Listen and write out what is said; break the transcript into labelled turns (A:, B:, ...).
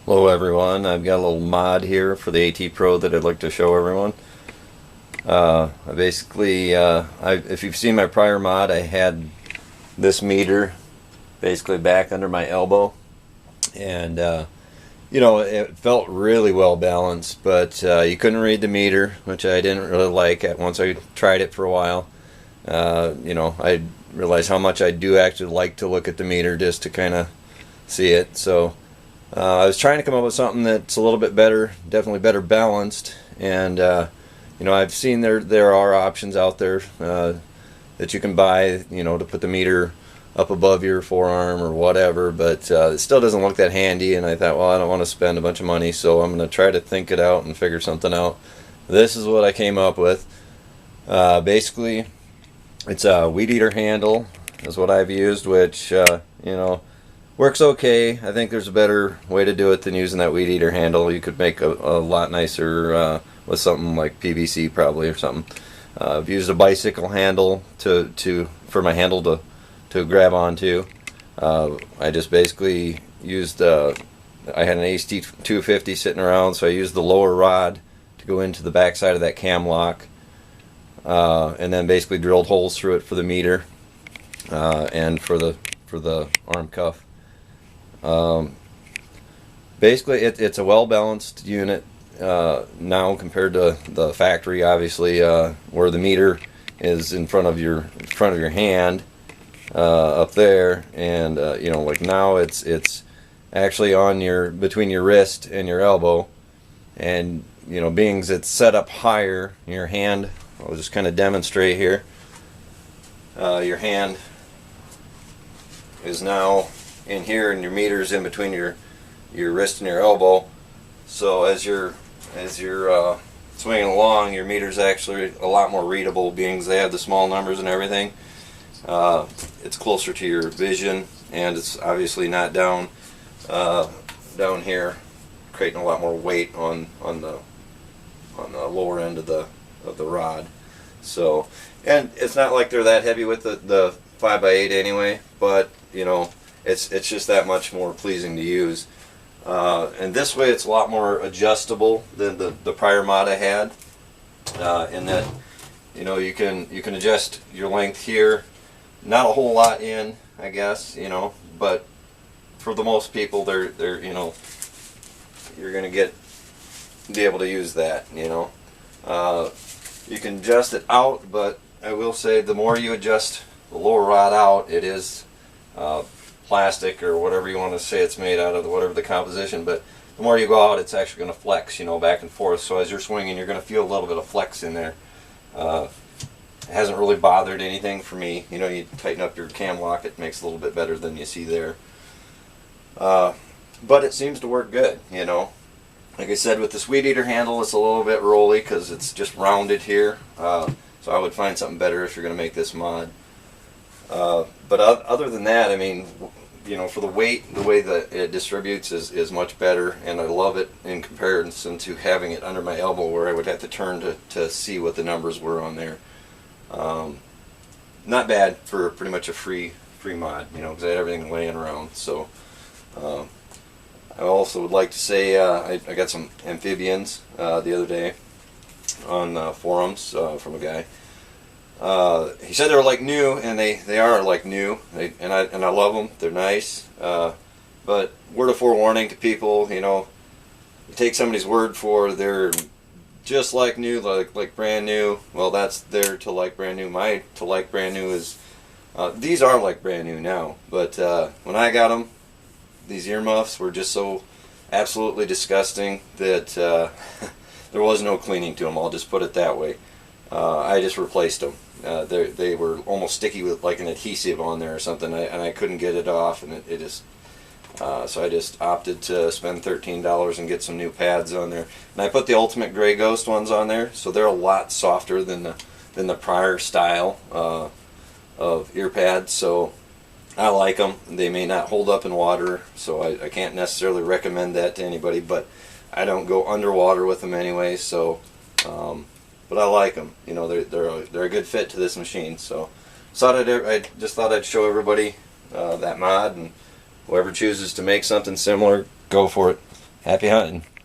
A: Hello everyone, I've got a little mod here for the AT Pro that I'd like to show everyone. If you've seen my prior mod, I had this meter basically back under my elbow, and it felt really well balanced, but you couldn't read the meter, which I didn't really like once I tried it for a while. I realized how much I do actually like to look at the meter just to kind of see it. So I was trying to come up with something that's a little bit better, definitely better balanced, and I've seen there are options out there that you can buy, to put the meter up above your forearm or whatever, but it still doesn't look that handy, and I thought, well, I don't want to spend a bunch of money, so I'm going to try to think it out and figure something out. This is what I came up with. Basically, it's a weed eater handle is what I've used, which works okay. I think there's a better way to do it than using that weed eater handle. You could make a lot nicer with something like PVC probably or something. I've used a bicycle handle for my handle to grab onto. I just basically used I had an ACT 250 sitting around, so I used the lower rod to go into the back side of that cam lock, and then basically drilled holes through it for the meter and for the arm cuff. Basically, it's a well-balanced unit now compared to the factory. Obviously, where the meter is in front of your hand up there, and like now it's actually on between your wrist and your elbow, and being as it's set up higher, your hand. I'll just kind of demonstrate here. Your hand is now in here, and your meter's in between your wrist and your elbow. So as you're swinging along, your meter's actually a lot more readable, being they have the small numbers and everything. It's closer to your vision, and it's obviously not down here, creating a lot more weight on the lower end of the rod. So, and it's not like they're that heavy with the 5x8 anyway, but it's just that much more pleasing to use. And this way it's a lot more adjustable than the prior mod I had, in that you can adjust your length here. Not a whole lot in, I guess, but for the most people, you're gonna be able to use that. You can adjust it out, but I will say the more you adjust the lower rod out, it is plastic or whatever you want to say it's made out of, whatever the composition, but the more you go out, it's actually going to flex, back and forth. So as you're swinging, you're going to feel a little bit of flex in there. It hasn't really bothered anything for me. You tighten up your cam lock, it makes it a little bit better than you see there. But it seems to work good, Like I said, with this weed eater handle, it's a little bit rolly because it's just rounded here. So I would find something better if you're going to make this mod. But other than that, I mean, for the weight, the way that it distributes is much better, and I love it in comparison to having it under my elbow where I would have to turn to see what the numbers were on there. Not bad for pretty much a free mod, because I had everything laying around. So I also would like to say I got some amphibians the other day on forums from a guy. He said they were like new, and they are like new, and I love them. They're nice, but word of forewarning to people, you take somebody's word for they're just like new, like brand new. Well, that's their to like brand new. My to like brand new is these are like brand new now, but when I got them, these earmuffs were just so absolutely disgusting that there was no cleaning to them. I'll just put it that way. I just replaced them. They were almost sticky with like an adhesive on there or something, and I couldn't get it off, and it just so I just opted to spend $13 and get some new pads on there. And I put the Ultimate Gray Ghost ones on there, so they're a lot softer than the prior style of ear pads. So I like them. They may not hold up in water, so I can't necessarily recommend that to anybody, but I don't go underwater with them anyway. So but I like them. They're a good fit to this machine. So I just thought I'd show everybody that mod, and whoever chooses to make something similar, go for it. Happy hunting.